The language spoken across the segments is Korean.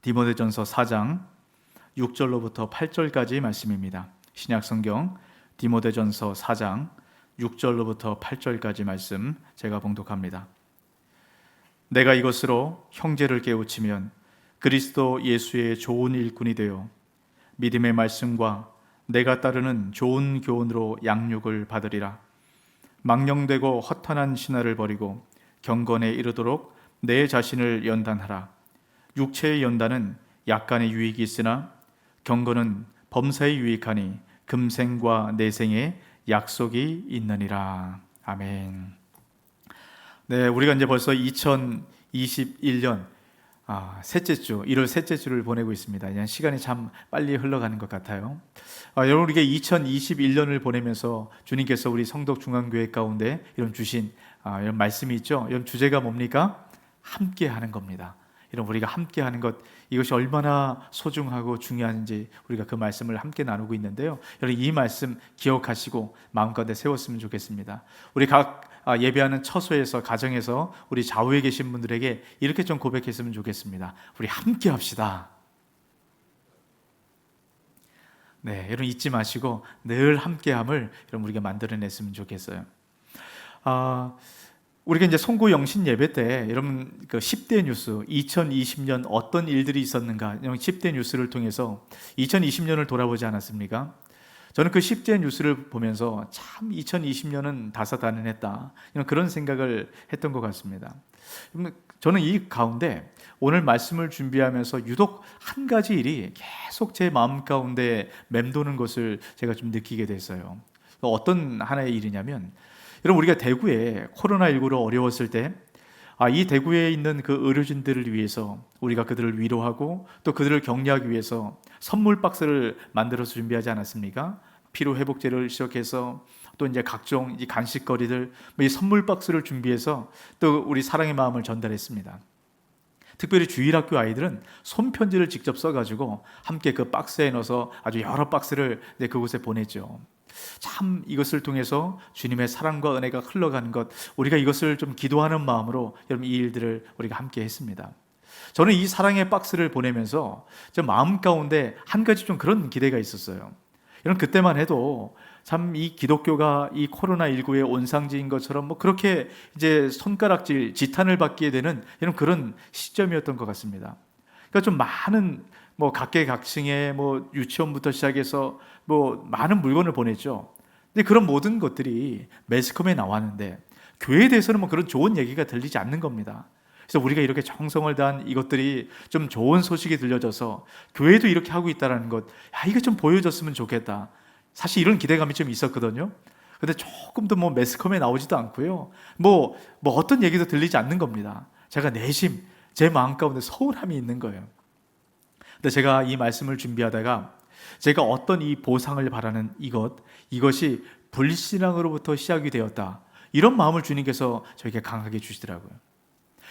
디모데전서 4장 6절로부터 8절까지 말씀입니다. 신약성경 디모데전서 4장 6절로부터 8절까지 말씀 제가 봉독합니다. 내가 이것으로 형제를 깨우치면 그리스도 예수의 좋은 일꾼이 되어 믿음의 말씀과 내가 따르는 좋은 교훈으로 양육을 받으리라. 망령되고 허탄한 신화를 버리고 경건에 이르도록 내 자신을 연단하라. 육체의 연단은 약간의 유익이 있으나 경건은 범사에 유익하니 금생과 내생에 약속이 있느니라. 아멘. 네, 우리가 이제 벌써 2021년 셋째 주, 1월 셋째 주를 보내고 있습니다. 그냥 시간이 참 빨리 흘러가는 것 같아요. 여러분, 우리가 2021년을 보내면서 주님께서 우리 성덕중앙교회 가운데 이런 주신 이런 말씀이 있죠. 이런 주제가 뭡니까? 함께 하는 겁니다. 이런 우리가 함께 하는 것, 이것이 얼마나 소중하고 중요한지 우리가 그 말씀을 함께 나누고 있는데요. 여러분, 이 말씀 기억하시고 마음가운데 세웠으면 좋겠습니다. 우리 각 예배하는 처소에서, 가정에서 우리 좌우에 계신 분들에게 이렇게 좀 고백했으면 좋겠습니다. 우리 함께 합시다. 네, 여러분 잊지 마시고 늘 함께함을 여러분 우리가 만들어냈으면 좋겠어요. 우리가 이제 송구 영신 예배 때 여러분 그 10대 뉴스, 2020년 어떤 일들이 있었는가, 10대 뉴스를 통해서 2020년을 돌아보지 않았습니까? 저는 그 10대 뉴스를 보면서 참 2020년은 다사다난했다, 그런 생각을 했던 것 같습니다. 저는 이 가운데 오늘 말씀을 준비하면서 유독 한 가지 일이 계속 제 마음 가운데 맴도는 것을 제가 좀 느끼게 됐어요. 어떤 하나의 일이냐면, 여러분 우리가 대구에 코로나19로 어려웠을 때 이 대구에 있는 그 의료진들을 위해서 우리가 그들을 위로하고 또 그들을 격려하기 위해서 선물 박스를 만들어서 준비하지 않았습니까? 피로회복제를 시작해서 또 이제 각종 이 간식거리들, 이 선물 박스를 준비해서 또 우리 사랑의 마음을 전달했습니다. 특별히 주일학교 아이들은 손편지를 직접 써가지고 함께 그 박스에 넣어서 아주 여러 박스를 그곳에 보냈죠. 참 이것을 통해서 주님의 사랑과 은혜가 흘러가는 것, 우리가 이것을 좀 기도하는 마음으로 여러분 이 일들을 우리가 함께 했습니다. 저는 이 사랑의 박스를 보내면서 제 마음 가운데 한 가지 좀 그런 기대가 있었어요. 여러분 그때만 해도 참 이 기독교가 이 코로나19의 온상지인 것처럼 그렇게 이제 손가락질, 지탄을 받게 되는 이런 그런 시점이었던 것 같습니다. 그러니까 좀 많은 각계각층의 유치원부터 시작해서 많은 물건을 보냈죠. 근데 그런 모든 것들이 매스컴에 나왔는데 교회에 대해서는 그런 좋은 얘기가 들리지 않는 겁니다. 그래서 우리가 이렇게 정성을 다한 이것들이 좀 좋은 소식이 들려져서 교회도 이렇게 하고 있다는 것, 이거 좀 보여줬으면 좋겠다. 사실 이런 기대감이 좀 있었거든요. 근데 조금도 매스컴에 나오지도 않고요. 어떤 얘기도 들리지 않는 겁니다. 제가 내심 제 마음 가운데 서운함이 있는 거예요. 근데 제가 이 말씀을 준비하다가 제가 어떤 이 보상을 바라는 이것이 불신앙으로부터 시작이 되었다, 이런 마음을 주님께서 저에게 강하게 주시더라고요.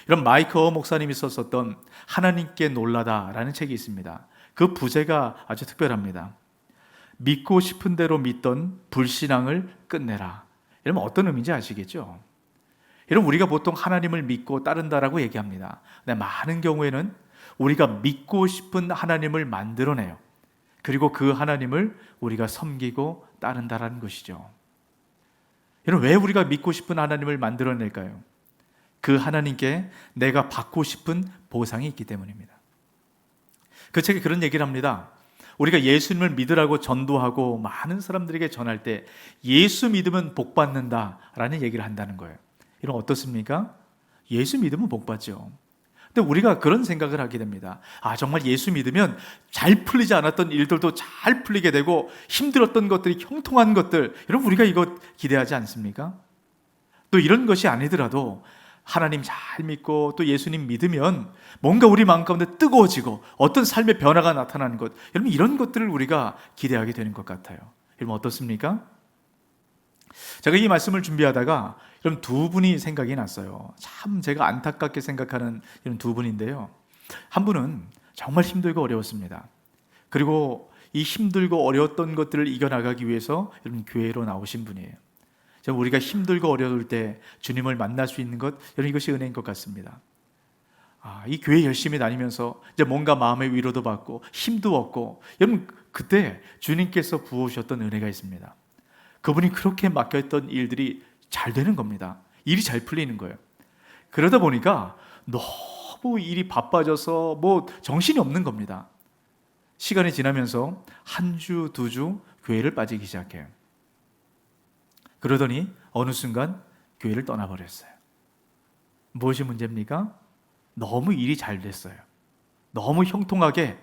이런 마이크 목사님이 썼었던 하나님께 놀라다라는 책이 있습니다. 그 부제가 아주 특별합니다. 믿고 싶은 대로 믿던 불신앙을 끝내라. 이러면 어떤 의미인지 아시겠죠? 여러분 우리가 보통 하나님을 믿고 따른다라고 얘기합니다. 근데 많은 경우에는 우리가 믿고 싶은 하나님을 만들어내요. 그리고 그 하나님을 우리가 섬기고 따른다라는 것이죠. 여러분 왜 우리가 믿고 싶은 하나님을 만들어낼까요? 그 하나님께 내가 받고 싶은 보상이 있기 때문입니다. 그 책에 그런 얘기를 합니다. 우리가 예수님을 믿으라고 전도하고 많은 사람들에게 전할 때 예수 믿으면 복 받는다라는 얘기를 한다는 거예요. 이런 어떻습니까? 예수 믿으면 복 받죠. 근데 우리가 그런 생각을 하게 됩니다. 정말 예수 믿으면 잘 풀리지 않았던 일들도 잘 풀리게 되고 힘들었던 것들이 형통한 것들, 여러분 우리가 이거 기대하지 않습니까? 또 이런 것이 아니더라도 하나님 잘 믿고 또 예수님 믿으면 뭔가 우리 마음 가운데 뜨거워지고 어떤 삶의 변화가 나타나는 것, 여러분 이런 것들을 우리가 기대하게 되는 것 같아요. 여러분 어떻습니까? 제가 이 말씀을 준비하다가 여러분 두 분이 생각이 났어요. 참 제가 안타깝게 생각하는 이런 두 분인데요. 한 분은 정말 힘들고 어려웠습니다. 그리고 이 힘들고 어려웠던 것들을 이겨나가기 위해서 여러분 교회로 나오신 분이에요. 우리가 힘들고 어려울 때 주님을 만날 수 있는 것, 여러분 이것이 은혜인 것 같습니다. 이 교회 열심히 다니면서 이제 뭔가 마음의 위로도 받고 힘도 얻고, 여러분 그때 주님께서 부어주셨던 은혜가 있습니다. 그분이 그렇게 맡겼던 일들이 잘 되는 겁니다. 일이 잘 풀리는 거예요. 그러다 보니까 너무 일이 바빠져서 뭐 정신이 없는 겁니다. 시간이 지나면서 한 주, 두 주 교회를 빠지기 시작해요. 그러더니 어느 순간 교회를 떠나버렸어요. 무엇이 문제입니까? 너무 일이 잘 됐어요. 너무 형통하게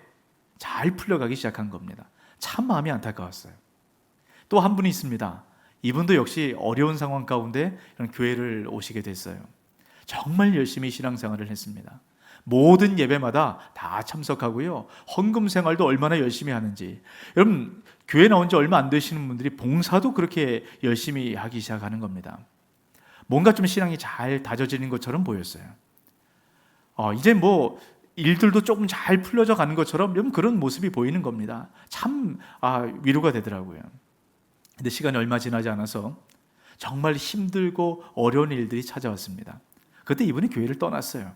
잘 풀려가기 시작한 겁니다. 참 마음이 안타까웠어요. 또 한 분이 있습니다. 이분도 역시 어려운 상황 가운데 이런 교회를 오시게 됐어요. 정말 열심히 신앙생활을 했습니다. 모든 예배마다 다 참석하고요, 헌금 생활도 얼마나 열심히 하는지. 여러분 교회 나온 지 얼마 안 되시는 분들이 봉사도 그렇게 열심히 하기 시작하는 겁니다. 뭔가 좀 신앙이 잘 다져지는 것처럼 보였어요. 이제 뭐 일들도 조금 잘 풀려져 가는 것처럼 여러분 그런 모습이 보이는 겁니다. 참 위로가 되더라고요. 근데 시간이 얼마 지나지 않아서 정말 힘들고 어려운 일들이 찾아왔습니다. 그때 이분이 교회를 떠났어요.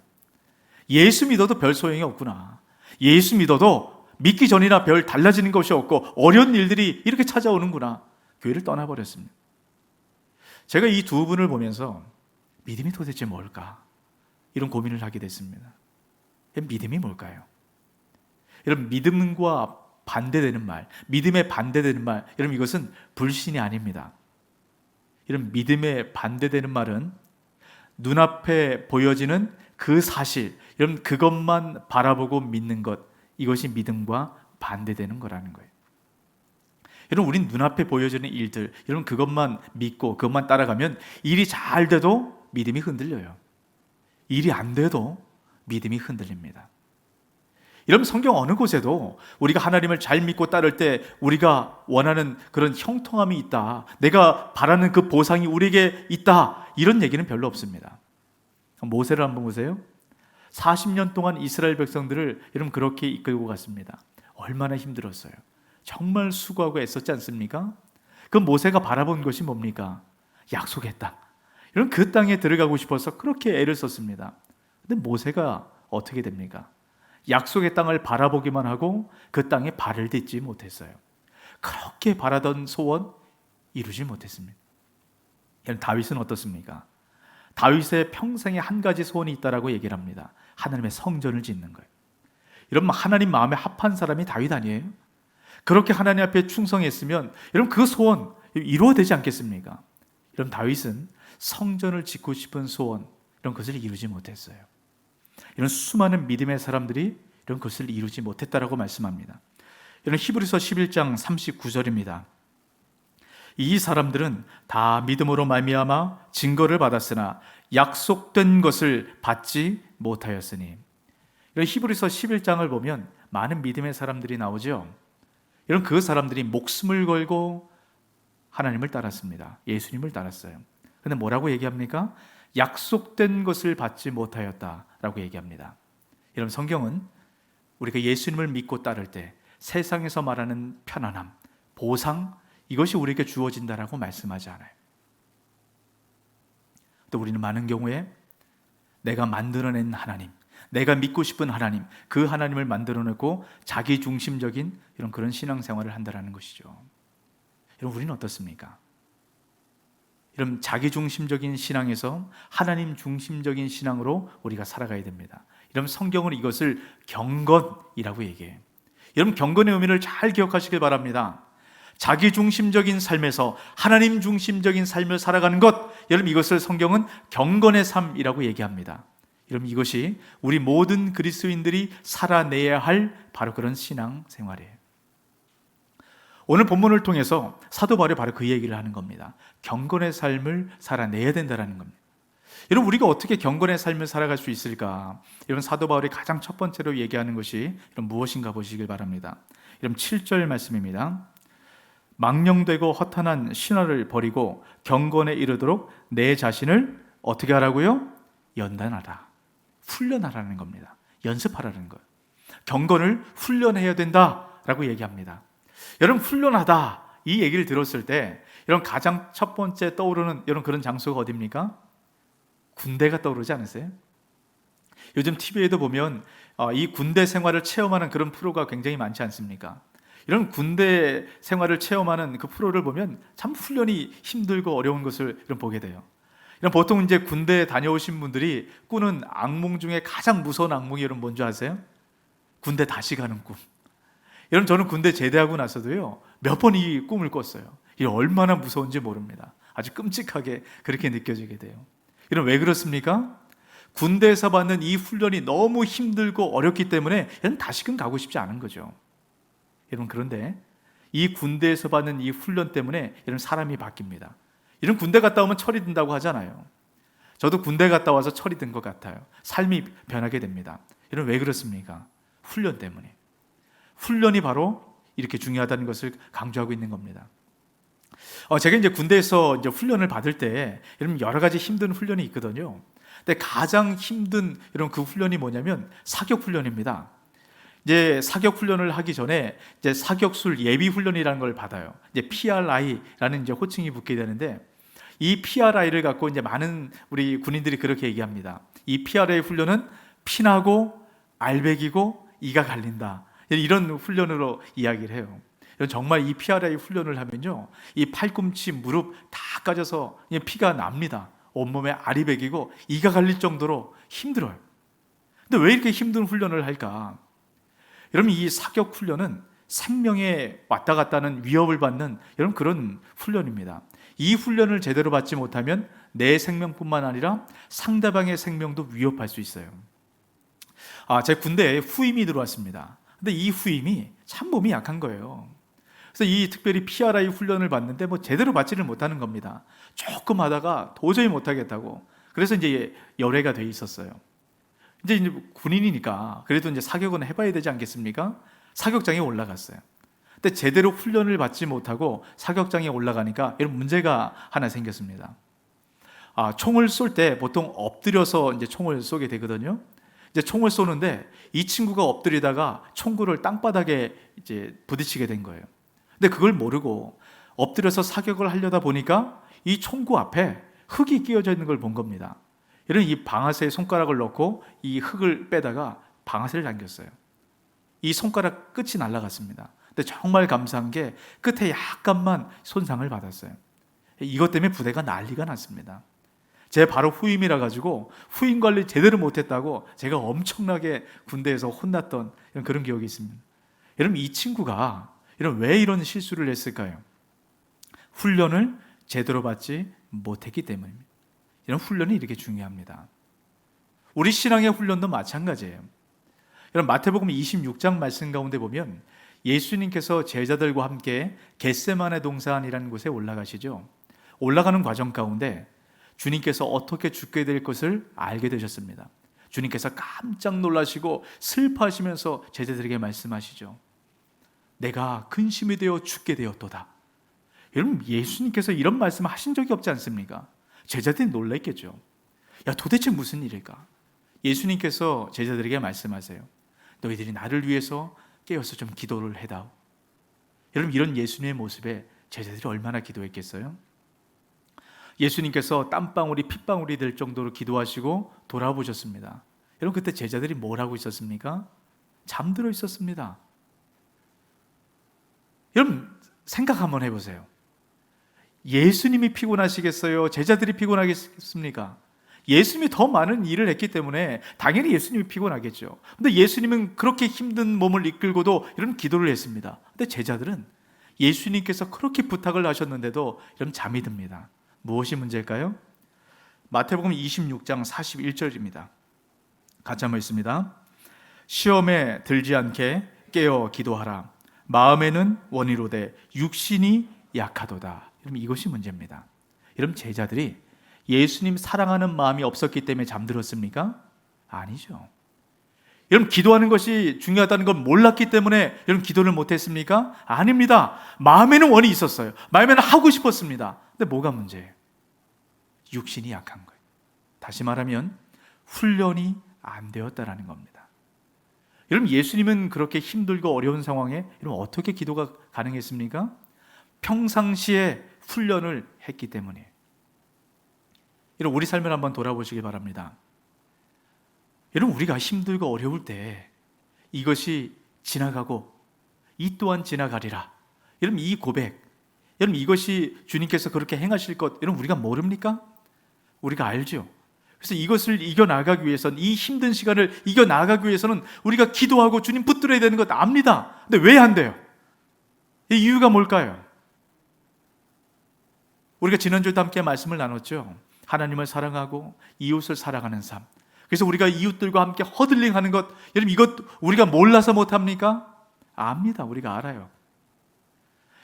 예수 믿어도 별 소용이 없구나. 예수 믿어도 믿기 전이나 별 달라지는 것이 없고 어려운 일들이 이렇게 찾아오는구나. 교회를 떠나버렸습니다. 제가 이 두 분을 보면서 믿음이 도대체 뭘까? 이런 고민을 하게 됐습니다. 믿음이 뭘까요? 여러분 믿음과 반대되는 말, 믿음에 반대되는 말, 여러분 이것은 불신이 아닙니다. 여러분 믿음에 반대되는 말은 눈앞에 보여지는 그 사실, 여러분 그것만 바라보고 믿는 것, 이것이 믿음과 반대되는 거라는 거예요. 여러분 우린 눈앞에 보여지는 일들, 여러분 그것만 믿고 그것만 따라가면 일이 잘 돼도 믿음이 흔들려요. 일이 안 돼도 믿음이 흔들립니다. 여러분 성경 어느 곳에도 우리가 하나님을 잘 믿고 따를 때 우리가 원하는 그런 형통함이 있다, 내가 바라는 그 보상이 우리에게 있다, 이런 얘기는 별로 없습니다. 모세를 한번 보세요. 40년 동안 이스라엘 백성들을 여러분 그렇게 이끌고 갔습니다. 얼마나 힘들었어요. 정말 수고하고 애썼지 않습니까? 그 모세가 바라본 것이 뭡니까? 약속의 땅. 여러분 그 땅에 들어가고 싶어서 그렇게 애를 썼습니다. 근데 모세가 어떻게 됩니까? 약속의 땅을 바라보기만 하고 그 땅에 발을 딛지 못했어요. 그렇게 바라던 소원 이루지 못했습니다. 여러분 다윗은 어떻습니까? 다윗의 평생에 한 가지 소원이 있다라고 얘기를 합니다. 하나님의 성전을 짓는 거예요. 여러분 하나님 마음에 합한 사람이 다윗 아니에요? 그렇게 하나님 앞에 충성했으면 여러분 그 소원 이루어되지 않겠습니까? 여러분 다윗은 성전을 짓고 싶은 소원, 이런 것을 이루지 못했어요. 이런 수많은 믿음의 사람들이 이런 것을 이루지 못했다라고 말씀합니다. 이런 히브리서 11장 39절입니다. 이 사람들은 다 믿음으로 말미암아 증거를 받았으나 약속된 것을 받지 못하였으니. 이런 히브리서 11장을 보면 많은 믿음의 사람들이 나오죠. 이런 그 사람들이 목숨을 걸고 하나님을 따랐습니다. 예수님을 따랐어요. 근데 뭐라고 얘기합니까? 약속된 것을 받지 못하였다라고 얘기합니다. 여러분 성경은 우리가 예수님을 믿고 따를 때 세상에서 말하는 편안함, 보상, 이것이 우리에게 주어진다라고 말씀하지 않아요. 또 우리는 많은 경우에 내가 만들어낸 하나님, 내가 믿고 싶은 하나님, 그 하나님을 만들어내고 자기 중심적인 이런 그런 신앙생활을 한다는 것이죠. 여러분 우리는 어떻습니까? 여러분 자기 중심적인 신앙에서 하나님 중심적인 신앙으로 우리가 살아가야 됩니다. 여러분 성경은 이것을 경건이라고 얘기해요. 여러분 경건의 의미를 잘 기억하시길 바랍니다. 자기 중심적인 삶에서 하나님 중심적인 삶을 살아가는 것, 여러분 이것을 성경은 경건의 삶이라고 얘기합니다. 여러분 이것이 우리 모든 그리스도인들이 살아내야 할 바로 그런 신앙 생활이에요. 오늘 본문을 통해서 사도 바울이 바로 그 얘기를 하는 겁니다. 경건의 삶을 살아내야 된다는 겁니다. 여러분 우리가 어떻게 경건의 삶을 살아갈 수 있을까? 여러분 사도 바울이 가장 첫 번째로 얘기하는 것이 여러분 무엇인가 보시길 바랍니다. 여러분 7절 말씀입니다. 망령되고 허탄한 신화를 버리고 경건에 이르도록 내 자신을 어떻게 하라고요? 연단하라. 훈련하라는 겁니다. 연습하라는 거예요. 경건을 훈련해야 된다라고 얘기합니다. 여러분 훈련하다 이 얘기를 들었을 때 여러분 가장 첫 번째 떠오르는 여러분 그런 장소가 어디입니까? 군대가 떠오르지 않으세요? 요즘 TV에도 보면 이 군대 생활을 체험하는 그런 프로가 굉장히 많지 않습니까? 이런 군대 생활을 체험하는 그 프로를 보면 참 훈련이 힘들고 어려운 것을 이런 보게 돼요. 이런 보통 이제 군대 다녀오신 분들이 꾸는 악몽 중에 가장 무서운 악몽이 여러분 뭔지 아세요? 군대 다시 가는 꿈. 여러분 저는 군대 제대하고 나서도요 몇 번 이 꿈을 꿨어요. 이게 얼마나 무서운지 모릅니다. 아주 끔찍하게 그렇게 느껴지게 돼요. 여러분 왜 그렇습니까? 군대에서 받는 이 훈련이 너무 힘들고 어렵기 때문에 여러분 다시금 가고 싶지 않은 거죠. 여러분 그런데 이 군대에서 받는 이 훈련 때문에 여러분 사람이 바뀝니다. 이런 군대 갔다 오면 철이 든다고 하잖아요. 저도 군대 갔다 와서 철이 든 것 같아요. 삶이 변하게 됩니다. 여러분 왜 그렇습니까? 훈련 때문에. 훈련이 바로 이렇게 중요하다는 것을 강조하고 있는 겁니다. 제가 이제 군대에서 이제 훈련을 받을 때 여러분 여러 가지 힘든 훈련이 있거든요. 근데 가장 힘든 이런 그 훈련이 뭐냐면 사격 훈련입니다. 이제 사격 훈련을 하기 전에 이제 사격술 예비 훈련이라는 걸 받아요. 이제 PRI라는 이제 호칭이 붙게 되는데 이 PRI를 갖고 이제 많은 우리 군인들이 그렇게 얘기합니다. 이 PRI 훈련은 피나고 알배기고 이가 갈린다. 이런 훈련으로 이야기를 해요. 정말 이 PRI 훈련을 하면요, 이 팔꿈치, 무릎 다 까져서 피가 납니다. 온몸에 알이 배기고 이가 갈릴 정도로 힘들어요. 근데 왜 이렇게 힘든 훈련을 할까? 여러분 이 사격 훈련은 생명에 왔다 갔다 하는 위협을 받는 여러분 그런 훈련입니다. 이 훈련을 제대로 받지 못하면 내 생명뿐만 아니라 상대방의 생명도 위협할 수 있어요. 제 군대에 후임이 들어왔습니다. 근데 이 후임이 참 몸이 약한 거예요. 그래서 이 특별히 PRI 훈련을 받는데 뭐 제대로 받지를 못하는 겁니다. 조금 하다가 도저히 못하겠다고. 그래서 이제 열애가 돼 있었어요. 이제 군인이니까 그래도 이제 사격은 해봐야 되지 않겠습니까? 사격장에 올라갔어요. 근데 제대로 훈련을 받지 못하고 사격장에 올라가니까 이런 문제가 하나 생겼습니다. 총을 쏠 때 보통 엎드려서 이제 총을 쏘게 되거든요. 이제 총을 쏘는데 이 친구가 엎드리다가 총구를 땅바닥에 이제 부딪히게 된 거예요. 근데 그걸 모르고 엎드려서 사격을 하려다 보니까 이 총구 앞에 흙이 끼어져 있는 걸 본 겁니다. 이런 이 방아쇠에 손가락을 넣고 이 흙을 빼다가 방아쇠를 당겼어요. 이 손가락 끝이 날아갔습니다. 근데 정말 감사한 게 끝에 약간만 손상을 받았어요. 이것 때문에 부대가 난리가 났습니다. 제 바로 후임이라 가지고 후임 관리 제대로 못했다고 제가 엄청나게 군대에서 혼났던 그런 기억이 있습니다. 여러분 이 친구가 왜 이런 실수를 했을까요? 훈련을 제대로 받지 못했기 때문입니다. 이런 훈련이 이렇게 중요합니다. 우리 신앙의 훈련도 마찬가지예요. 여러분 마태복음 26장 말씀 가운데 보면 예수님께서 제자들과 함께 겟세마네 동산이라는 곳에 올라가시죠. 올라가는 과정 가운데 주님께서 어떻게 죽게 될 것을 알게 되셨습니다. 주님께서 깜짝 놀라시고 슬퍼하시면서 제자들에게 말씀하시죠. 내가 근심이 되어 죽게 되었도다. 여러분 예수님께서 이런 말씀을 하신 적이 없지 않습니까? 제자들이 놀랐겠죠. 야 도대체 무슨 일일까? 예수님께서 제자들에게 말씀하세요. 너희들이 나를 위해서 깨어서 좀 기도를 해다오. 여러분 이런 예수님의 모습에 제자들이 얼마나 기도했겠어요? 예수님께서 땀방울이 핏방울이 될 정도로 기도하시고 돌아보셨습니다. 여러분 그때 제자들이 뭘 하고 있었습니까? 잠들어 있었습니다. 여러분 생각 한번 해보세요. 예수님이 피곤하시겠어요? 제자들이 피곤하겠습니까? 예수님이 더 많은 일을 했기 때문에 당연히 예수님이 피곤하겠죠. 근데 예수님은 그렇게 힘든 몸을 이끌고도 이런 기도를 했습니다. 근데 제자들은 예수님께서 그렇게 부탁을 하셨는데도 이런 잠이 듭니다. 무엇이 문제일까요? 마태복음 26장 41절입니다. 같이 한번 읽습니다. 시험에 들지 않게 깨어 기도하라. 마음에는 원이로되 육신이 약하도다. 여러분 이것이 문제입니다. 여러분 제자들이 예수님 사랑하는 마음이 없었기 때문에 잠들었습니까? 아니죠. 여러분 기도하는 것이 중요하다는 걸 몰랐기 때문에 여러분 기도를 못했습니까? 아닙니다. 마음에는 원이 있었어요. 마음에는 하고 싶었습니다. 근데 뭐가 문제예요? 육신이 약한 거예요. 다시 말하면 훈련이 안 되었다라는 겁니다. 여러분 예수님은 그렇게 힘들고 어려운 상황에 여러분 어떻게 기도가 가능했습니까? 평상시에 훈련을 했기 때문에. 여러분 우리 삶을 한번 돌아보시기 바랍니다. 여러분, 우리가 힘들고 어려울 때 이것이 지나가고 이 또한 지나가리라. 여러분, 이 고백, 여러분, 이것이 주님께서 그렇게 행하실 것, 여러분, 우리가 모릅니까? 우리가 알죠. 그래서 이것을 이겨나가기 위해서는, 이 힘든 시간을 이겨나가기 위해서는 우리가 기도하고 주님 붙들어야 되는 것 압니다. 근데 왜 안 돼요? 이 이유가 뭘까요? 우리가 지난주에도 함께 말씀을 나눴죠. 하나님을 사랑하고 이웃을 사랑하는 삶. 그래서 우리가 이웃들과 함께 허들링하는 것, 여러분, 이것 우리가 몰라서 못합니까? 압니다. 우리가 알아요.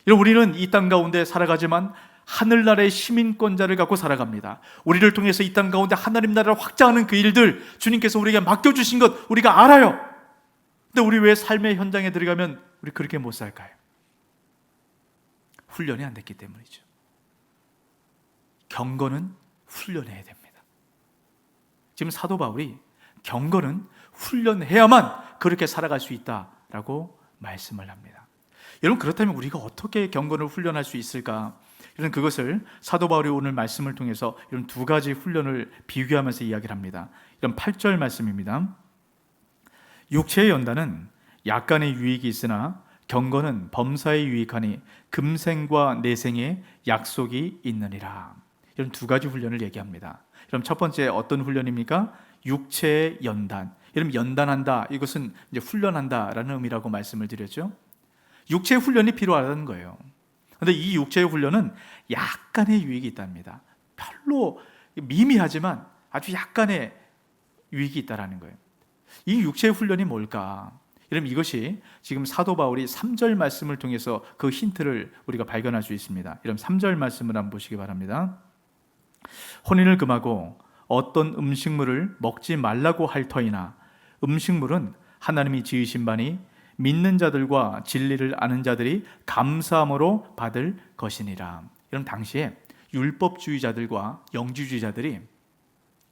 여러분, 우리는 이 땅 가운데 살아가지만 하늘나라의 시민권자를 갖고 살아갑니다. 우리를 통해서 이 땅 가운데 하나님 나라를 확장하는 그 일들, 주님께서 우리에게 맡겨주신 것 우리가 알아요. 근데 우리 왜 삶의 현장에 들어가면 우리 그렇게 못 살까요? 훈련이 안 됐기 때문이죠. 경건은 훈련해야 됩니다. 지금 사도 바울이 경건은 훈련해야만 그렇게 살아갈 수 있다라고 말씀을 합니다. 여러분, 그렇다면 우리가 어떻게 경건을 훈련할 수 있을까? 이런 그것을 사도 바울이 오늘 말씀을 통해서 이런 두 가지 훈련을 비교하면서 이야기를 합니다. 이런 8절 말씀입니다. 육체의 연단은 약간의 유익이 있으나 경건은 범사에 유익하니 금생과 내생에 약속이 있느니라. 이런 두 가지 훈련을 얘기합니다. 그럼 첫 번째 어떤 훈련입니까? 육체의 연단. 여러분, 연단한다, 이것은 이제 훈련한다라는 의미라고 말씀을 드렸죠. 육체의 훈련이 필요하다는 거예요. 그런데 이 육체의 훈련은 약간의 유익이 있답니다. 별로 미미하지만 아주 약간의 유익이 있다라는 거예요. 이 육체의 훈련이 뭘까? 여러분, 이것이 지금 사도 바울이 3절 말씀을 통해서 그 힌트를 우리가 발견할 수 있습니다. 여러분, 3절 말씀을 한번 보시기 바랍니다. 혼인을 금하고 어떤 음식물을 먹지 말라고 할 터이나 음식물은 하나님이 지으신 바니 믿는 자들과 진리를 아는 자들이 감사함으로 받을 것이니라. 여러분, 당시에 율법주의자들과 영지주의자들이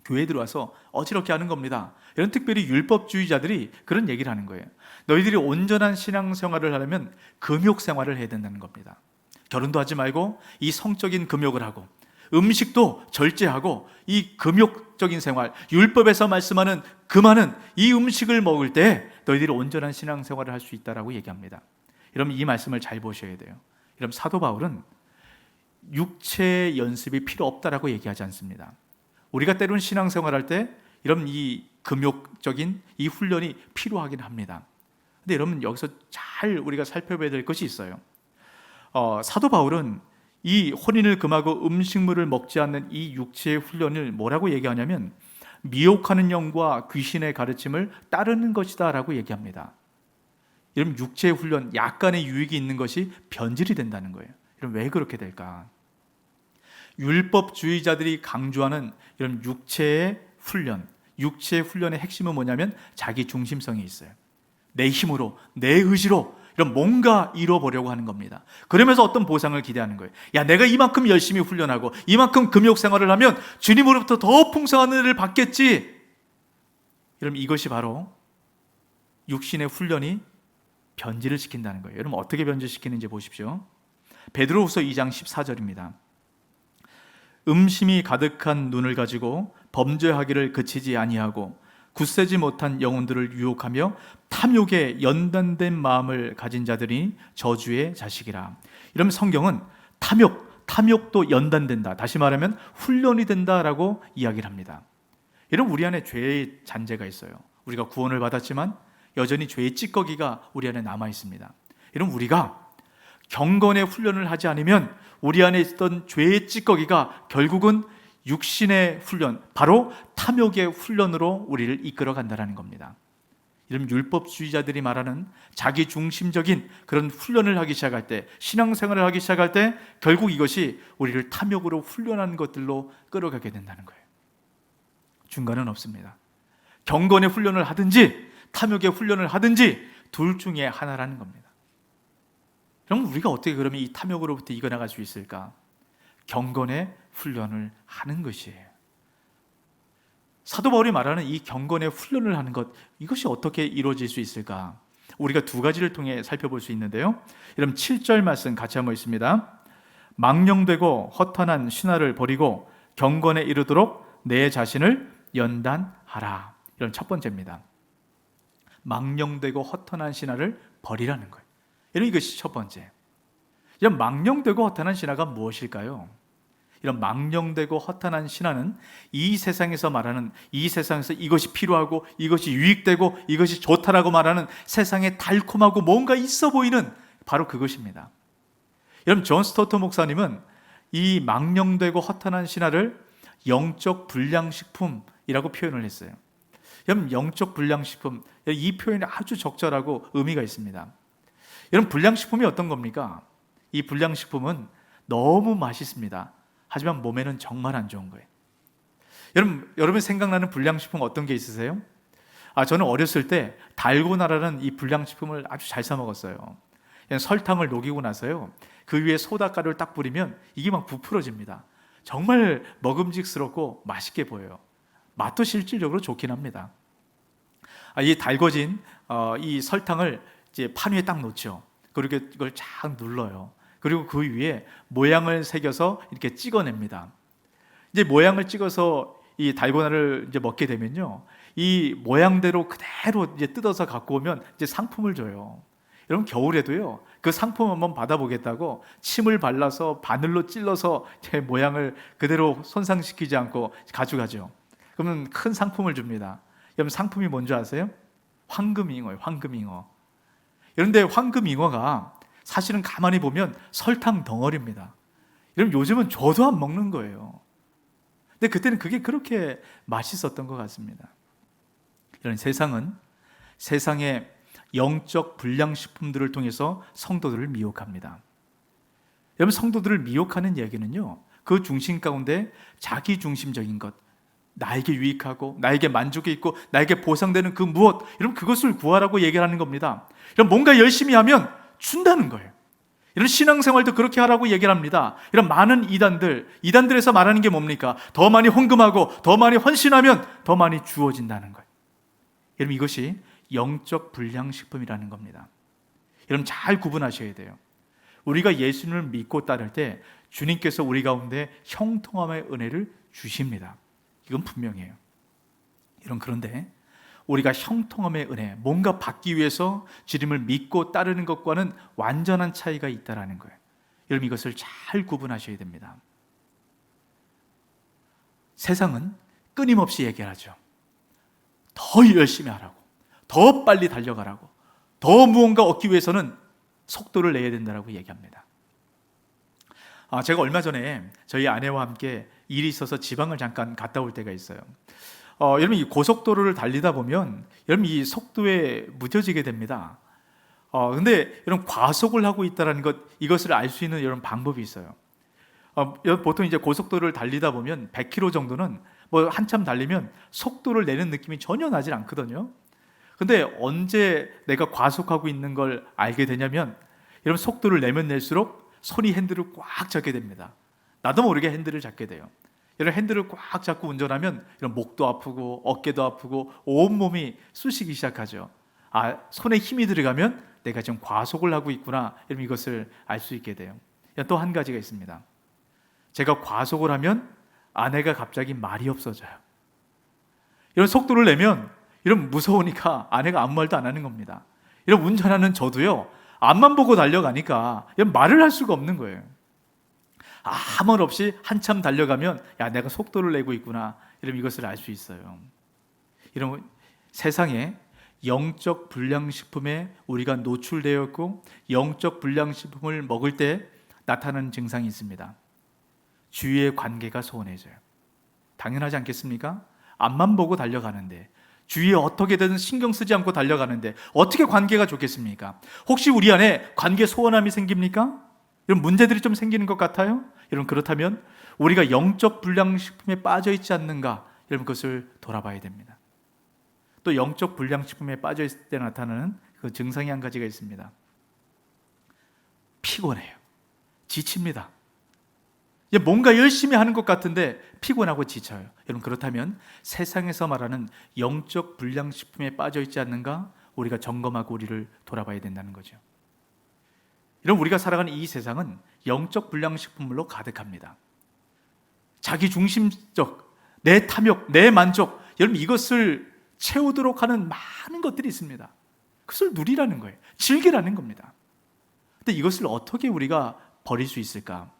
교회에 들어와서 어지럽게 하는 겁니다. 이런 특별히 율법주의자들이 그런 얘기를 하는 거예요. 너희들이 온전한 신앙생활을 하려면 금욕생활을 해야 된다는 겁니다. 결혼도 하지 말고 이 성적인 금욕을 하고 음식도 절제하고 이 금욕적인 생활, 율법에서 말씀하는 금하는 이 음식을 먹을 때 너희들이 온전한 신앙생활을 할 수 있다라고 얘기합니다. 여러분, 이 말씀을 잘 보셔야 돼요. 여러분, 사도 바울은 육체 연습이 필요 없다라고 얘기하지 않습니다. 우리가 때로는 신앙생활할 때 이런 이 금욕적인 이 훈련이 필요하긴 합니다. 근데 여러분, 여기서 잘 우리가 살펴봐야 될 것이 있어요. 사도 바울은 이 혼인을 금하고 음식물을 먹지 않는 이 육체의 훈련을 뭐라고 얘기하냐면 미혹하는 영과 귀신의 가르침을 따르는 것이다 라고 얘기합니다. 여러분, 육체의 훈련, 약간의 유익이 있는 것이 변질이 된다는 거예요. 여러분, 왜 그렇게 될까? 율법주의자들이 강조하는 이런 육체의 훈련의 핵심은 뭐냐면 자기 중심성이 있어요. 내 힘으로, 내 의지로 이런 뭔가 이뤄보려고 하는 겁니다. 그러면서 어떤 보상을 기대하는 거예요. 야, 내가 이만큼 열심히 훈련하고 이만큼 금욕 생활을 하면 주님으로부터 더 풍성한 은혜를 받겠지. 여러분, 이것이 바로 육신의 훈련이 변질을 시킨다는 거예요. 여러분, 어떻게 변질시키는지 보십시오. 베드로후서 2장 14절입니다. 음심이 가득한 눈을 가지고 범죄하기를 그치지 아니하고 굳세지 못한 영혼들을 유혹하며 탐욕에 연단된 마음을 가진 자들이 저주의 자식이라. 이러면 성경은 탐욕도 연단된다, 다시 말하면 훈련이 된다라고 이야기를 합니다. 여러분, 우리 안에 죄의 잔재가 있어요. 우리가 구원을 받았지만 여전히 죄의 찌꺼기가 우리 안에 남아 있습니다. 여러분, 우리가 경건의 훈련을 하지 않으면 우리 안에 있던 죄의 찌꺼기가 결국은 육신의 훈련, 바로 탐욕의 훈련으로 우리를 이끌어 간다는 겁니다. 이런 율법주의자들이 말하는 자기 중심적인 그런 훈련을 하기 시작할 때, 신앙생활을 하기 시작할 때 결국 이것이 우리를 탐욕으로 훈련하는 것들로 끌어가게 된다는 거예요. 중간은 없습니다. 경건의 훈련을 하든지 탐욕의 훈련을 하든지 둘 중에 하나라는 겁니다. 그럼 우리가 어떻게 그러면 이 탐욕으로부터 이겨나갈 수 있을까? 경건의 훈련을 하는 것이에요. 사도 바울이 말하는 이 경건의 훈련을 하는 것, 이것이 어떻게 이루어질 수 있을까? 우리가 두 가지를 통해 살펴볼 수 있는데요. 여러분, 7절 말씀 같이 한번 있습니다. 망령되고 허탄한 신화를 버리고 경건에 이르도록 내 자신을 연단하라. 이런 첫 번째입니다. 망령되고 허탄한 신화를 버리라는 거예요. 이런 이것이 첫 번째. 이런 망령되고 허탄한 신화가 무엇일까요? 이런 망령되고 허탄한 신화는 이 세상에서 말하는, 이 세상에서 이것이 필요하고 이것이 유익되고 이것이 좋다라고 말하는 세상에 달콤하고 뭔가 있어 보이는 바로 그것입니다. 여러분, 존 스토터 목사님은 이 망령되고 허탄한 신화를 영적 불량식품이라고 표현을 했어요. 여러분, 영적 불량식품, 이 표현이 아주 적절하고 의미가 있습니다. 여러분, 불량식품이 어떤 겁니까? 이 불량식품은 너무 맛있습니다. 하지만 몸에는 정말 안 좋은 거예요. 여러분 생각나는 불량식품 어떤 게 있으세요? 저는 어렸을 때 달고나라는 이 불량식품을 아주 잘 사 먹었어요. 그냥 설탕을 녹이고 나서요, 그 위에 소다가루를 딱 뿌리면 이게 막 부풀어집니다. 정말 먹음직스럽고 맛있게 보여요. 맛도 실질적으로 좋긴 합니다. 이 달궈진 이 설탕을 이제 판 위에 딱 놓죠. 그리고 이걸 쫙 눌러요. 그리고 그 위에 모양을 새겨서 이렇게 찍어냅니다. 이제 모양을 찍어서 이 달고나를 이제 먹게 되면요, 이 모양대로 그대로 이제 뜯어서 갖고 오면 이제 상품을 줘요. 여러분, 겨울에도요, 그 상품 한번 받아보겠다고 침을 발라서 바늘로 찔러서 제 모양을 그대로 손상시키지 않고 가져가죠. 그러면 큰 상품을 줍니다. 여러분, 상품이 뭔지 아세요? 황금잉어예요. 황금잉어. 그런데 황금잉어가 사실은 가만히 보면 설탕 덩어리입니다. 여러분, 요즘은 줘도 안 먹는 거예요. 근데 그때는 그게 그렇게 맛있었던 것 같습니다. 이런 세상은 세상의 영적 불량식품들을 통해서 성도들을 미혹합니다. 여러분, 성도들을 미혹하는 얘기는요, 그 중심 가운데 자기 중심적인 것, 나에게 유익하고 나에게 만족이 있고 나에게 보상되는 그 무엇, 여러분, 그것을 구하라고 얘기하는 겁니다. 이런 뭔가 열심히 하면 준다는 거예요. 이런 신앙생활도 그렇게 하라고 얘기를 합니다. 이런 많은 이단들에서 말하는 게 뭡니까? 더 많이 헌금하고 더 많이 헌신하면 더 많이 주어진다는 거예요. 여러분, 이것이 영적 불량식품이라는 겁니다. 여러분, 잘 구분하셔야 돼요. 우리가 예수님을 믿고 따를 때 주님께서 우리 가운데 형통함의 은혜를 주십니다. 이건 분명해요. 여러분, 그런데 우리가 형통함의 은혜, 뭔가 받기 위해서 주님을 믿고 따르는 것과는 완전한 차이가 있다는 거예요. 여러분, 이것을 잘 구분하셔야 됩니다. 세상은 끊임없이 얘기하죠. 더 열심히 하라고, 더 빨리 달려가라고, 더 무언가 얻기 위해서는 속도를 내야 된다고 얘기합니다. 제가 얼마 전에 저희 아내와 함께 일이 있어서 지방을 잠깐 갔다 올 때가 있어요. 여러분, 이 고속도로를 달리다 보면 여러분, 이 속도에 무뎌지게 됩니다. 근데 여러분, 과속을 하고 있다는 것, 이것을 알 수 있는 이런 방법이 있어요. 보통 이제 고속도로를 달리다 보면 100km 정도는 뭐 한참 달리면 속도를 내는 느낌이 전혀 나질 않거든요. 근데 언제 내가 과속하고 있는 걸 알게 되냐면, 여러분, 속도를 내면 낼수록 손이 핸들을 꽉 잡게 됩니다. 나도 모르게 핸들을 잡게 돼요. 이런 핸들을 꽉 잡고 운전하면 이런 목도 아프고 어깨도 아프고 온몸이 쑤시기 시작하죠. 손에 힘이 들어가면 내가 지금 과속을 하고 있구나, 이런 이것을 알 수 있게 돼요. 또 한 가지가 있습니다. 제가 과속을 하면 아내가 갑자기 말이 없어져요. 이런 속도를 내면 이런 무서우니까 아내가 아무 말도 안 하는 겁니다. 이런 운전하는 저도요, 앞만 보고 달려가니까 말을 할 수가 없는 거예요. 아무 말 없이 한참 달려가면 내가 속도를 내고 있구나, 이런 이것을 알 수 있어요. 이런 세상에 영적 불량식품에 우리가 노출되어 있고 영적 불량식품을 먹을 때 나타나는 증상이 있습니다. 주위의 관계가 소원해져요. 당연하지 않겠습니까? 앞만 보고 달려가는데, 주위에 어떻게든 신경 쓰지 않고 달려가는데 어떻게 관계가 좋겠습니까? 혹시 우리 안에 관계 소원함이 생깁니까? 이런 문제들이 좀 생기는 것 같아요? 여러분, 그렇다면 우리가 영적 불량식품에 빠져 있지 않는가, 여러분, 그것을 돌아봐야 됩니다. 또 영적 불량식품에 빠져 있을 때 나타나는 그 증상이 한 가지가 있습니다. 피곤해요. 지칩니다. 뭔가 열심히 하는 것 같은데 피곤하고 지쳐요. 여러분, 그렇다면 세상에서 말하는 영적 불량식품에 빠져 있지 않는가, 우리가 점검하고 우리를 돌아봐야 된다는 거죠. 여러분, 우리가 살아가는 이 세상은 영적 불량식품물로 가득합니다. 자기 중심적, 내 탐욕, 내 만족, 여러분, 이것을 채우도록 하는 많은 것들이 있습니다. 그것을 누리라는 거예요. 즐기라는 겁니다. 근데 이것을 어떻게 우리가 버릴 수 있을까?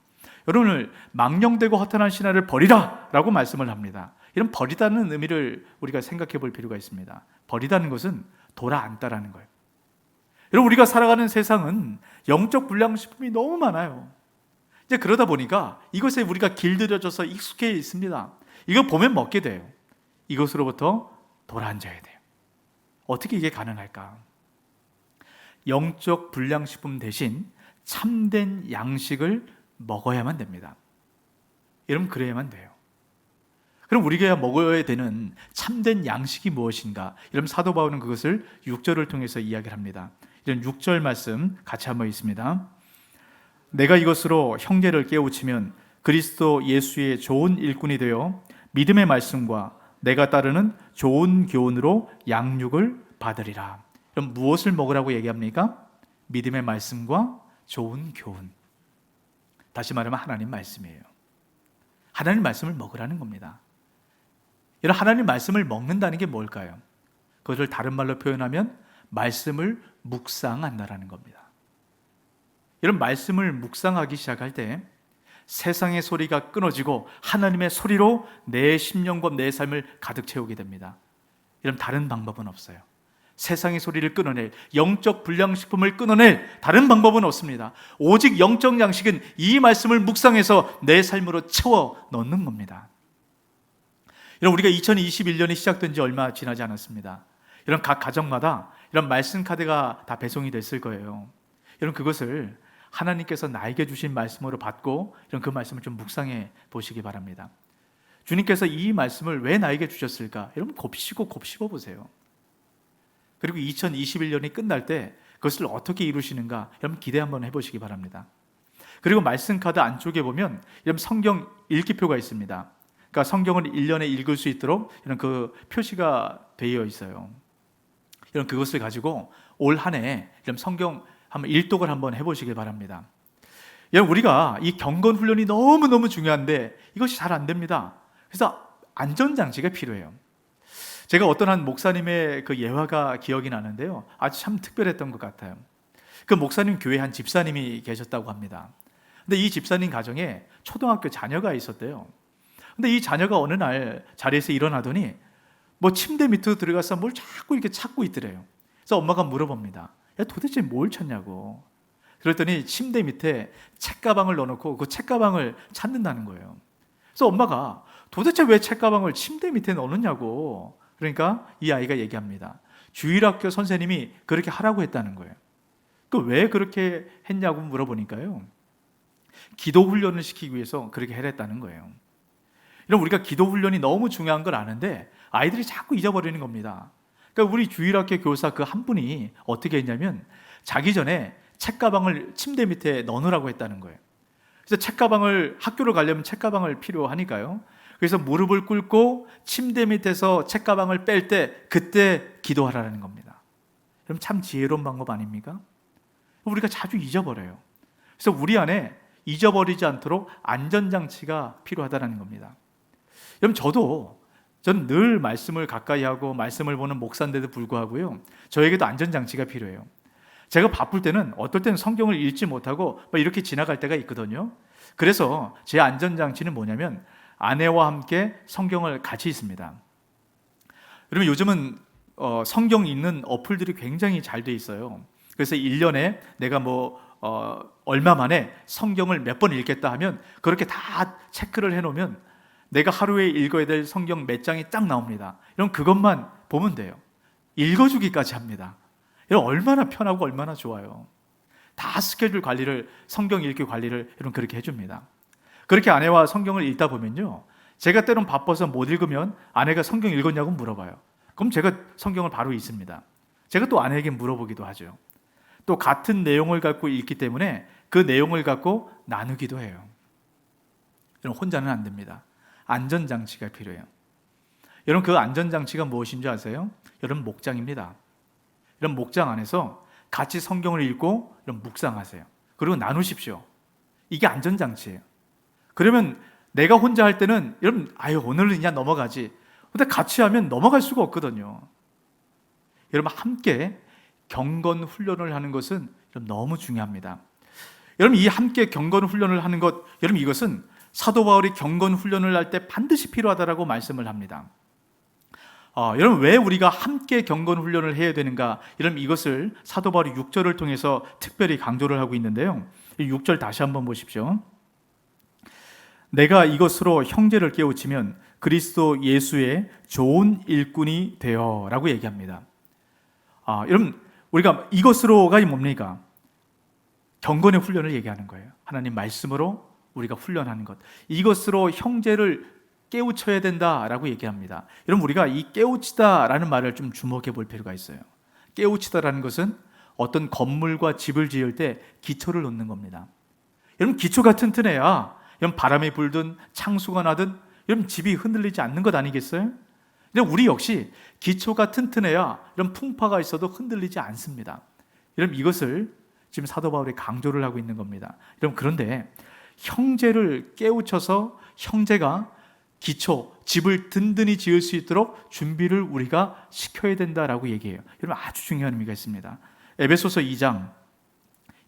여러분을 망령되고 허탄한 신화를 버리라 라고 말씀을 합니다. 이런 버리다는 의미를 우리가 생각해 볼 필요가 있습니다. 버리다는 것은 돌아앉다라는 거예요. 여러분, 우리가 살아가는 세상은 영적 불량식품이 너무 많아요. 이제 그러다 보니까 이것에 우리가 길들여져서 익숙해 있습니다. 이거 보면 먹게 돼요. 이것으로부터 돌아앉아야 돼요. 어떻게 이게 가능할까? 영적 불량식품 대신 참된 양식을 먹어야만 됩니다. 여러분, 그래야만 돼요. 그럼 우리가 먹어야 되는 참된 양식이 무엇인가? 이런 사도 바울은 그것을 6절을 통해서 이야기를 합니다. 이런 6절 말씀 같이 한번 있습니다. 내가 이것으로 형제를 깨우치면 그리스도 예수의 좋은 일꾼이 되어 믿음의 말씀과 내가 따르는 좋은 교훈으로 양육을 받으리라. 그럼 무엇을 먹으라고 얘기합니까? 믿음의 말씀과 좋은 교훈. 다시 말하면 하나님 말씀이에요. 하나님 말씀을 먹으라는 겁니다. 이런 하나님 말씀을 먹는다는 게 뭘까요? 그것을 다른 말로 표현하면 말씀을 묵상한다라는 겁니다. 이런 말씀을 묵상하기 시작할 때 세상의 소리가 끊어지고 하나님의 소리로 내 심령과 내 삶을 가득 채우게 됩니다. 이런 다른 방법은 없어요. 세상의 소리를 끊어낼, 영적 불량식품을 끊어낼 다른 방법은 없습니다. 오직 영적 양식은 이 말씀을 묵상해서 내 삶으로 채워 넣는 겁니다. 이런 우리가 2021년이 시작된 지 얼마 지나지 않았습니다. 이런 각 가정마다 이런 말씀 카드가 다 배송이 됐을 거예요. 여러분, 그것을 하나님께서 나에게 주신 말씀으로 받고 이런 그 말씀을 좀 묵상해 보시기 바랍니다. 주님께서 이 말씀을 왜 나에게 주셨을까? 여러분, 곱씹어 보세요. 그리고 2021년이 끝날 때 그것을 어떻게 이루시는가? 여러분, 기대 한번 해보시기 바랍니다. 그리고 말씀 카드 안쪽에 보면 이런 성경 읽기표가 있습니다. 그러니까 성경을 1년에 읽을 수 있도록 이런 그 표시가 되어 있어요. 이런 그것을 가지고 올 한 해 이런 성경 한번 일독을 한번 해보시길 바랍니다. 여러분, 우리가 이 경건 훈련이 너무너무 중요한데 이것이 잘 안 됩니다. 그래서 안전장치가 필요해요. 제가 어떤 한 목사님의 그 예화가 기억이 나는데요, 아주 참 특별했던 것 같아요. 그 목사님 교회에 한 집사님이 계셨다고 합니다. 근데 이 집사님 가정에 초등학교 자녀가 있었대요. 근데 이 자녀가 어느 날 자리에서 일어나더니 뭐 침대 밑으로 들어가서 뭘 자꾸 이렇게 찾고 있더래요. 그래서 엄마가 물어봅니다. 야, 도대체 뭘 찾냐고. 그랬더니 침대 밑에 책가방을 넣어놓고 그 책가방을 찾는다는 거예요. 그래서 엄마가 도대체 왜 책가방을 침대 밑에 넣느냐고. 그러니까 이 아이가 얘기합니다. 주일학교 선생님이 그렇게 하라고 했다는 거예요. 그 왜 그렇게 했냐고 물어보니까요, 기도 훈련을 시키기 위해서 그렇게 해랬다는 거예요. 이런 우리가 기도 훈련이 너무 중요한 걸 아는데 아이들이 자꾸 잊어버리는 겁니다. 그러니까 우리 주일학교 교사 그 한 분이 어떻게 했냐면 자기 전에 책가방을 침대 밑에 넣으라고 했다는 거예요. 그래서 책가방을, 학교를 가려면 책가방을 필요하니까요. 그래서 무릎을 꿇고 침대 밑에서 책가방을 뺄 때 그때 기도하라는 겁니다. 그럼 참 지혜로운 방법 아닙니까? 우리가 자주 잊어버려요. 그래서 우리 안에 잊어버리지 않도록 안전장치가 필요하다는 겁니다. 여러분, 저는 늘 말씀을 가까이 하고 말씀을 보는 목사인데도 불구하고요, 저에게도 안전장치가 필요해요. 제가 바쁠 때는 어떨 때는 성경을 읽지 못하고 이렇게 지나갈 때가 있거든요. 그래서 제 안전장치는 뭐냐면 아내와 함께 성경을 같이 읽습니다. 여러분, 요즘은 성경 읽는 어플들이 굉장히 잘 돼 있어요. 그래서 1년에 내가 얼마 만에 성경을 몇 번 읽겠다 하면 그렇게 다 체크를 해놓으면 내가 하루에 읽어야 될 성경 몇 장이 딱 나옵니다. 이런 그것만 보면 돼요. 읽어주기까지 합니다. 이런 얼마나 편하고 얼마나 좋아요. 다 스케줄 관리를, 성경 읽기 관리를 이런 그렇게 해줍니다. 그렇게 아내와 성경을 읽다 보면요, 제가 때론 바빠서 못 읽으면 아내가 성경 읽었냐고 물어봐요. 그럼 제가 성경을 바로 읽습니다. 제가 또 아내에게 물어보기도 하죠. 또 같은 내용을 갖고 읽기 때문에 그 내용을 갖고 나누기도 해요. 여러분, 혼자는 안 됩니다. 안전장치가 필요해요. 여러분, 그 안전장치가 무엇인지 아세요? 여러분, 목장입니다. 이런 목장 안에서 같이 성경을 읽고 이런 묵상하세요. 그리고 나누십시오. 이게 안전장치예요. 그러면 내가 혼자 할 때는 여러분, 오늘은 그냥 넘어가지. 근데 같이 하면 넘어갈 수가 없거든요. 여러분, 함께 경건 훈련을 하는 것은 너무 중요합니다. 여러분, 이 함께 경건 훈련을 하는 것, 여러분, 이것은 사도 바울이 경건 훈련을 할 때 반드시 필요하다라고 말씀을 합니다. 여러분, 왜 우리가 함께 경건 훈련을 해야 되는가? 여러분, 이것을 사도 바울이 6절을 통해서 특별히 강조를 하고 있는데요. 6절 다시 한번 보십시오. 내가 이것으로 형제를 깨우치면 그리스도 예수의 좋은 일꾼이 되어 라고 얘기합니다. 여러분, 우리가 이것으로가 뭡니까? 경건의 훈련을 얘기하는 거예요. 하나님 말씀으로 우리가 훈련하는 것. 이것으로 형제를 깨우쳐야 된다라고 얘기합니다. 여러분, 우리가 이 깨우치다라는 말을 좀 주목해 볼 필요가 있어요. 깨우치다라는 것은 어떤 건물과 집을 지을 때 기초를 놓는 겁니다. 여러분, 기초가 튼튼해야 여러분 바람이 불든 창수가 나든 여러분 집이 흔들리지 않는 것 아니겠어요? 우리 역시 기초가 튼튼해야 이런 풍파가 있어도 흔들리지 않습니다. 여러분, 이것을 지금 사도 바울이 강조를 하고 있는 겁니다. 여러분, 그런데 형제를 깨우쳐서 형제가 기초, 집을 든든히 지을 수 있도록 준비를 우리가 시켜야 된다라고 얘기해요. 여러분, 아주 중요한 의미가 있습니다. 에베소서 2장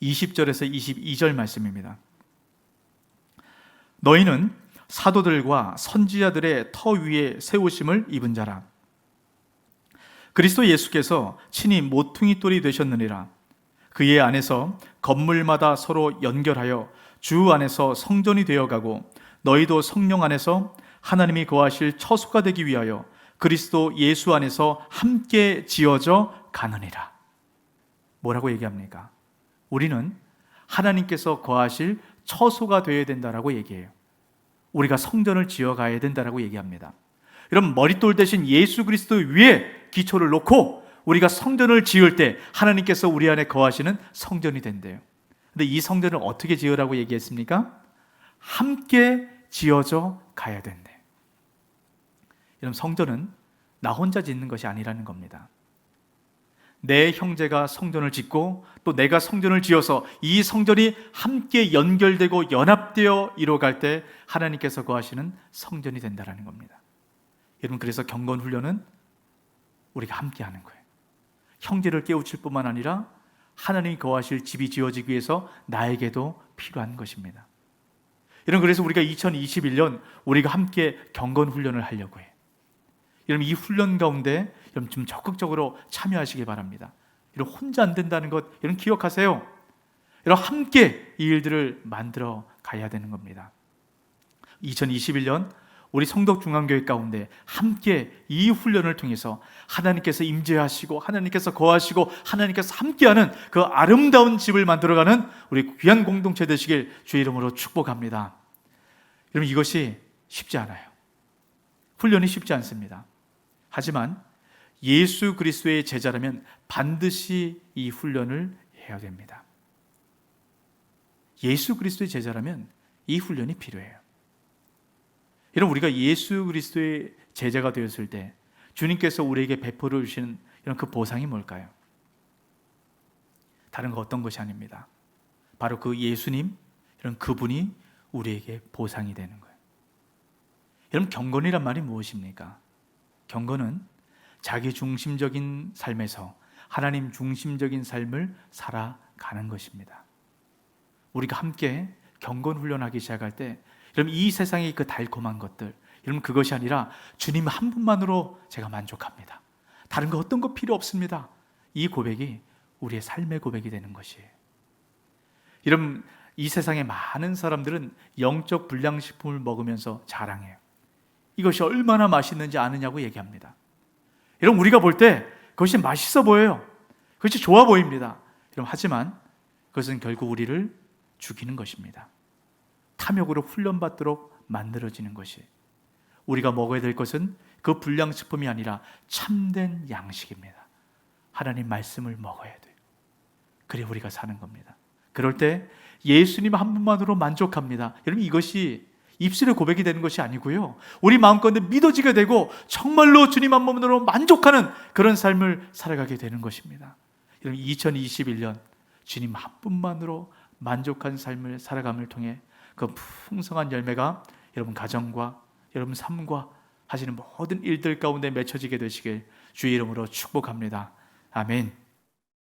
20절에서 22절 말씀입니다. 너희는 사도들과 선지자들의 터 위에 세우심을 입은 자라. 그리스도 예수께서 친히 모퉁이 돌이 되셨느니라. 그의 안에서 건물마다 서로 연결하여 주 안에서 성전이 되어가고 너희도 성령 안에서 하나님이 거하실 처소가 되기 위하여 그리스도 예수 안에서 함께 지어져 가느니라. 뭐라고 얘기합니까? 우리는 하나님께서 거하실 처소가 되어야 된다라고 얘기해요. 우리가 성전을 지어가야 된다라고 얘기합니다. 여러분, 머릿돌 대신 예수 그리스도 위에 기초를 놓고 우리가 성전을 지을 때 하나님께서 우리 안에 거하시는 성전이 된대요. 근데 이 성전을 어떻게 지으라고 얘기했습니까? 함께 지어져 가야 된대. 여러분, 성전은 나 혼자 짓는 것이 아니라는 겁니다. 내 형제가 성전을 짓고 또 내가 성전을 지어서 이 성전이 함께 연결되고 연합되어 이루어갈 때 하나님께서 거하시는 성전이 된다는 겁니다. 여러분, 그래서 경건 훈련은 우리가 함께 하는 거예요. 형제를 깨우칠 뿐만 아니라 하나님이 거하실 집이 지어지기 위해서 나에게도 필요한 것입니다. 여러분, 그래서 우리가 2021년 우리가 함께 경건 훈련을 하려고 해요. 여러분, 이 훈련 가운데 여러분 좀 적극적으로 참여하시기 바랍니다. 여러분, 혼자 안 된다는 것 여러분 기억하세요. 여러분, 함께 이 일들을 만들어 가야 되는 겁니다. 2021년 우리 성덕중앙교회 가운데 함께 이 훈련을 통해서 하나님께서 임재하시고 하나님께서 거하시고 하나님께서 함께하는 그 아름다운 집을 만들어가는 우리 귀한 공동체 되시길 주의 이름으로 축복합니다. 여러분, 이것이 쉽지 않아요. 훈련이 쉽지 않습니다. 하지만 예수 그리스도의 제자라면 반드시 이 훈련을 해야 됩니다. 예수 그리스도의 제자라면 이 훈련이 필요해요. 여러분, 우리가 예수 그리스도의 제자가 되었을 때 주님께서 우리에게 베풀어 주시는 이런 그 보상이 뭘까요? 다른 거 어떤 것이 아닙니다. 바로 그 예수님, 이런 그분이 우리에게 보상이 되는 거예요. 여러분, 경건이란 말이 무엇입니까? 경건은 자기 중심적인 삶에서 하나님 중심적인 삶을 살아가는 것입니다. 우리가 함께 경건 훈련하기 시작할 때 여러분, 이 세상의 그 달콤한 것들, 여러분, 그것이 아니라 주님 한 분만으로 제가 만족합니다. 다른 거 어떤 거 필요 없습니다. 이 고백이 우리의 삶의 고백이 되는 것이에요. 여러분, 이 세상의 많은 사람들은 영적 불량식품을 먹으면서 자랑해요. 이것이 얼마나 맛있는지 아느냐고 얘기합니다. 여러분, 우리가 볼 때 그것이 맛있어 보여요. 그것이 좋아 보입니다. 여러분, 하지만 그것은 결국 우리를 죽이는 것입니다. 탐욕으로 훈련받도록 만들어지는 것이, 우리가 먹어야 될 것은 그 불량식품이 아니라 참된 양식입니다. 하나님 말씀을 먹어야 돼요. 그래 우리가 사는 겁니다. 그럴 때 예수님 한 분만으로 만족합니다. 여러분, 이것이 입술의 고백이 되는 것이 아니고요, 우리 마음가운데 믿어지게 되고 정말로 주님 한 분만으로 만족하는 그런 삶을 살아가게 되는 것입니다. 여러분, 2021년 주님 한 분만으로 만족한 삶을 살아감을 통해 그 풍성한 열매가 여러분 가정과 여러분 삶과 하시는 모든 일들 가운데 맺혀지게 되시길 주의 이름으로 축복합니다. 아멘.